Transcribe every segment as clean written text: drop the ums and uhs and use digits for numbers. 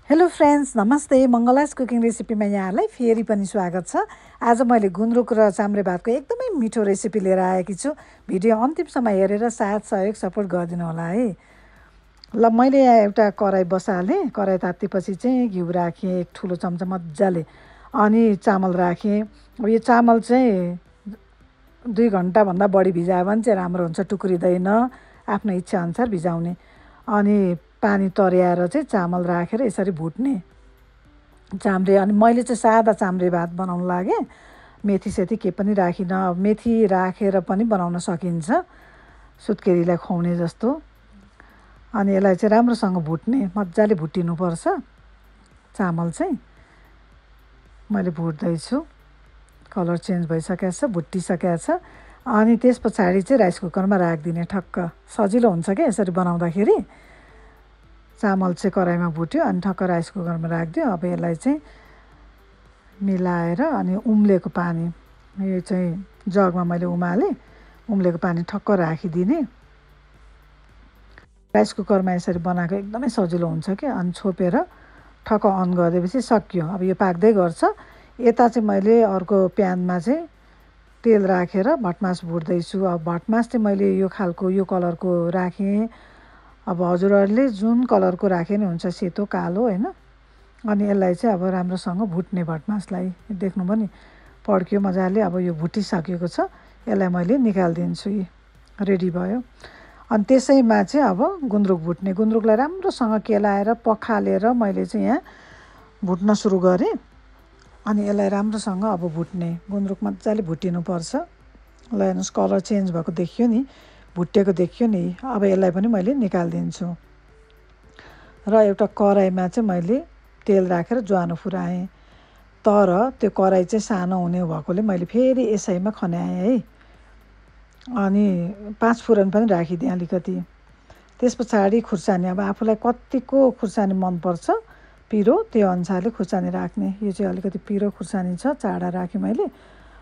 Hello friends, नमस्ते। मङ्गलास cooking रेसिपीमा यहाँहरूलाई फेरि पनि स्वागत छ। आज मैले गुन्द्रुक र चाम्रे भातको एकदमै मिठो रेसिपी लिएर आएकी छु। भिडियो अन्तिमसम्म हेरेर साथ सहयोग सपोर्ट गरिदिनु होला है। ल, मैले यहाँ एउटा कराई बसालेँ। कराई तातेपछि चाहिँ घिउ राखेँ एक ठुलो चम्चा मजाले, अनि चामल राखेँ। अब यो चामल चाहिँ 2 घन्टाभन्दा बढी भिजायो भने चाहिँ राम्रो हुन्छ, टुक्रिँदैन। आफ्नो इच्छाअनुसार भिजाउने। अनि पानी तर्याएर चाहिँ चामल राखेर यसरी भुट्ने चाम्रे। अनि मैले चाहिँ सादा चाम्रे भात बनाउन लागेँ। मेथीसेथी के पनि राखिनँ। मेथी राखेर पनि बनाउन सकिन्छ, सुत्केरीलाई खुवाउने जस्तो। अनि यसलाई चाहिँ राम्रोसँग भुट्ने, मजाले भुटिनुपर्छ। चामल चाहिँ मैले भुट्दैछु, कलर चेन्ज भइसकेको छ, भुटिसकेको छ। अनि त्यस पछाडि चाहिँ राइस कुकरमा राखिदिने। ठक्क सजिलो हुन्छ क्या यसरी बनाउँदाखेरि। चामल चाहिँ कराईमा भुट्यो अनि ठक्क राइस कुकरमा राखिदियो। अब यसलाई चाहिँ मिलाएर अनि उम्लेको पानी, यो चाहिँ जगमा मैले उमालेँ, उम्लेको पानी ठक्क राखिदिने। राइस कुकरमा यसरी बनाएको एकदमै सजिलो हुन्छ क्या। अनि छोपेर ठक्क अन गरिदिएपछि सक्यो। अब यो पाक्दै गर्छ। यता चाहिँ मैले अर्को प्यानमा चाहिँ तेल राखेर भटमास भुट्दैछु। अब भटमास चाहिँ मैले यो खालको, यो कलरको राखेँ। अब हजुरहरूले जुन कलरको राखे नि हुन्छ, सेतो कालो होइन। अनि यसलाई चाहिँ अब राम्रोसँग भुट्ने भटमासलाई। देख्नु पनि पड्क्यो मजाले। अब यो भुटिसकेको छ, यसलाई मैले निकालिदिन्छु। रेडी भयो। अनि त्यसैमा चाहिँ अब गुन्द्रुक भुट्ने। गुन्द्रुकलाई राम्रोसँग केलाएर पखालेर मैले चाहिँ यहाँ भुट्न सुरु गरेँ। अनि यसलाई राम्रोसँग अब भुट्ने। गुन्द्रुक मजाले भुटिनुपर्छ। ल हेर्नुहोस्, कलर चेन्ज भएको देखियो नि, भुटेको देखियो नि। अब यसलाई पनि मैले निकालिदिन्छु। र एउटा कराईमा चाहिँ मैले तेल राखेर ज्वानो फुराएँ। तर त्यो कराई चाहिँ सानो हुने भएकोले मैले फेरि यसैमा खन्याएँ है। अनि 5 फुरन पनि राखिदिएँ अलिकति। त्यस पछाडि खुर्सानी, अब आफूलाई कतिको खुर्सानी मनपर्छ पिरो, त्यो अनुसारले खुर्सानी राख्ने। यो चाहिँ अलिकति पिरो खुर्सानी छ, चाडा राखेँ मैले।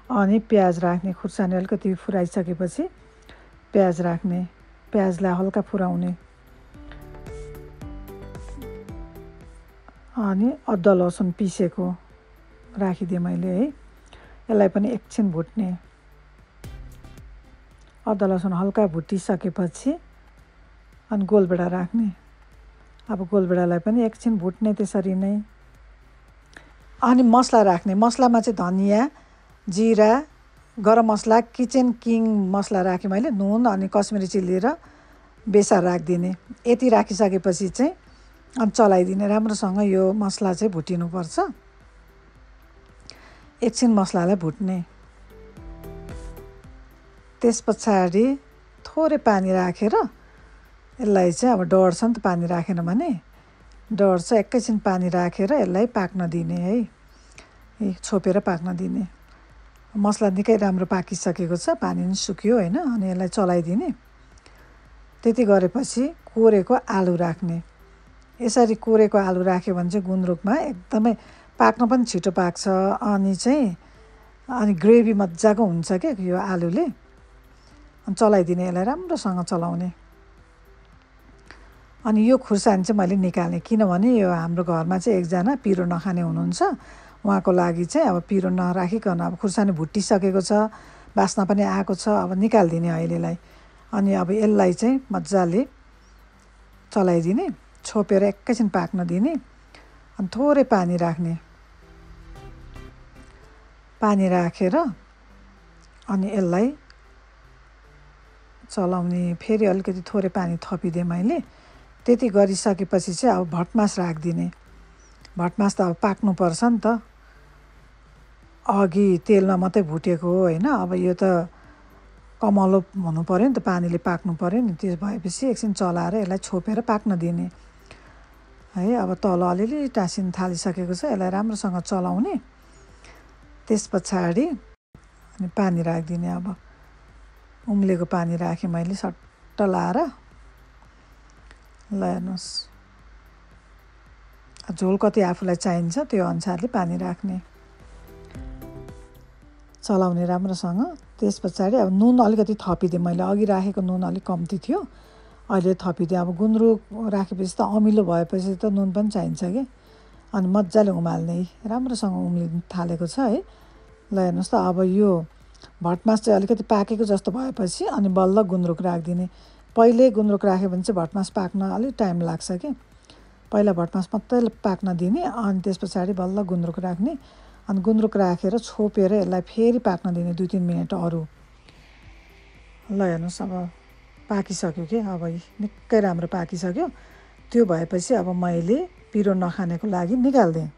अनि प्याज राख्ने। खुर्सानी अलिकति फुराइसकेपछि प्याज राख्ने। प्याजलाई हल्का फुराउने। अनि अदुवा लसुन पिसेको राखिदिएँ मैले है। यसलाई पनि एकछिन भुट्ने। अदुवा लसुन हल्का भुटिसकेपछि अनि गोलभेडा राख्ने। अब गोलभेडालाई पनि एकछिन भुट्ने त्यसरी नै। अनि मसला राख्ने। मसलामा चाहिँ धनियाँ, जिरा, गरम मसला, किचन किङ मसला राखेँ मैले, नुन अनि कश्मिरी चिल्ली र बेसार राखिदिने। यति राखिसकेपछि चाहिँ अनि चलाइदिने। राम्रोसँग यो मसला चाहिँ भुटिनुपर्छ। एकछिन मसलालाई भुट्ने। त्यस पछाडि थोरै पानी राखेर यसलाई चाहिँ अब डढ्छ नि त, पानी राखेन भने डढ्छ। एकैछिन पानी राखेर यसलाई पाक्न दिने है। छोपेर पाक्न दिने। मसला निकै राम्रो पाकिसकेको छ, पानी पनि सुक्यो होइन। अनि यसलाई चलाइदिने। त्यति गरेपछि कोरेको आलु राख्ने। यसरी कोरेको आलु राख्यो भने चाहिँ गुन्द्रुकमा एकदमै पाक्न पनि छिटो पाक्छ। अनि ग्रेभी मजाको हुन्छ क्या यो आलुले। अनि चलाइदिने, यसलाई राम्रोसँग चलाउने। अनि यो खुर्सानी चाहिँ मैले निकालेँ, किनभने यो हाम्रो घरमा चाहिँ एकजना पिरो नखाने हुनुहुन्छ। उहाँको लागि चाहिँ अब पिरो नराखिकन अब खुर्सानी भुटिसकेको छ, बास्ना पनि आएको छ, अब निकालिदिने अहिलेलाई। अनि अब यसलाई चाहिँ मजाले चलाइदिने। छोपेर एकैछिन पाक्न दिने। अनि थोरै पानी राख्ने। पानी राखेर अनि यसलाई चलाउने। फेरि अलिकति थोरै पानी थपिदिएँ मैले। त्यति गरिसकेपछि चाहिँ अब भटमास राखिदिने। भटमास त अब पाक्नुपर्छ नि त, अघि तेलमा मात्रै भुटेको हो होइन। अब यो त कमलो हुनु पऱ्यो नि त, पानीले पाक्नु पऱ्यो नि। त्यो भएपछि एकछिन चलाएर यसलाई छोपेर पाक्न दिने है। अब तल अलिअलि टाँसिन थालिसकेको छ, यसलाई राम्रोसँग चलाउने। त्यस पछाडि अनि पानी राखिदिने। अब उम्लेको पानी राखेँ मैले सट्ट लाएर। ल हेर्नुहोस्, झोल कति आफूलाई चाहिन्छ त्यो अनुसारले पानी राख्ने, चलाउने राम्रोसँग। त्यस पछाडि अब नुन अलिकति थपिदिएँ मैले। अघि राखेको नुन अलिक कम्ती थियो, अहिले थपिदिएँ। अब गुन्द्रुक राखेपछि त अमिलो भएपछि त नुन पनि चाहिन्छ कि। अनि मजाले उमाल्ने राम्रोसँग उम्लिन थालेको छ है। ल हेर्नुहोस् त अब यो भटमास चाहिँ अलिकति पाकेको जस्तो भएपछि अनि बल्ल गुन्द्रुक राखिदिने। पहिले गुन्द्रुक राख्यो भने चाहिँ भटमास पाक्न अलिक टाइम लाग्छ कि। पहिला भटमास मात्रै पाक्न दिने अनि त्यस पछाडि बल्ल गुन्द्रुक राख्ने। अनि गुन्द्रुक राखेर छोपेर यसलाई फेरि पाक्न दिने 2-3 मिनट अरू। ल हेर्नुहोस् अब पाकिसक्यो कि अब निकै राम्रो पाकिसक्यो। त्यो भएपछि अब मैले पिरो नखानेको लागि निकाल्दिएँ।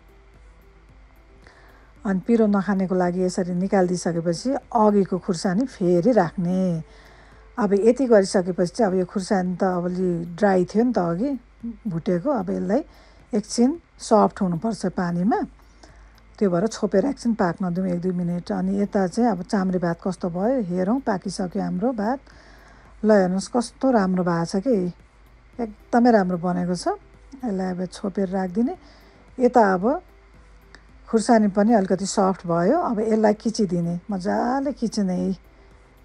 अनि पिरो नखानेको लागि यसरी निकालिदिइसकेपछि अघिको खुर्सानी फेरि राख्ने। अब यति गरिसकेपछि चाहिँ अब यो खुर्सानी त अब अलि ड्राई थियो नि त अघि भुटेको। अब यसलाई एकछिन सफ्ट हुनुपर्छ पानीमा। त्यो भएर छोपेर एकछिन पाक्न दिउँ 1-2 मिनट। अनि यता चाहिँ अब चाम्रे भात कस्तो भयो हेरौँ। पाकिसक्यो हाम्रो भात। ल हेर्नुहोस् कस्तो राम्रो भएको छ कि, एकदमै राम्रो बनेको छ। यसलाई अब छोपेर राखिदिने। यता अब खुर्सानी पनि अलिकति सफ्ट भयो। अब यसलाई किचिदिने, मजाले किच्ने।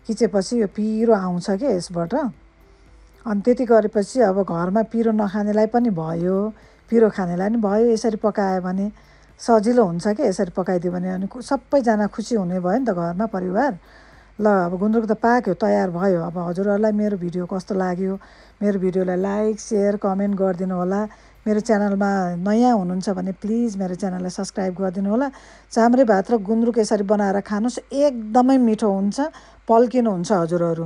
किचेपछि यो पिरो आउँछ कि यसबाट। अनि त्यति गरेपछि अब घरमा पिरो नखानेलाई पनि भयो, पिरो खानेलाई पनि भयो। यसरी पकायो भने सजिलो हुन्छ कि यसरी पकाइदियो भने। अनि सबैजना खुसी हुने भयो नि त घरमा परिवार। ल अब गुन्द्रुक त पाक्यो, तयार भयो। अब हजुरहरूलाई मेरो भिडियो कस्तो लाग्यो, मेरो भिडियोलाई लाइक सेयर कमेन्ट गरिदिनु होला। मेरो च्यानलमा नयाँ हुनुहुन्छ भने प्लिज मेरो च्यानललाई सब्सक्राइब गरिदिनु होला। चाम्रे भात र गुन्द्रुक यसरी बनाएर खानुहोस्, एकदमै मिठो हुन्छ, पल्किनुहुन्छ हजुरहरू।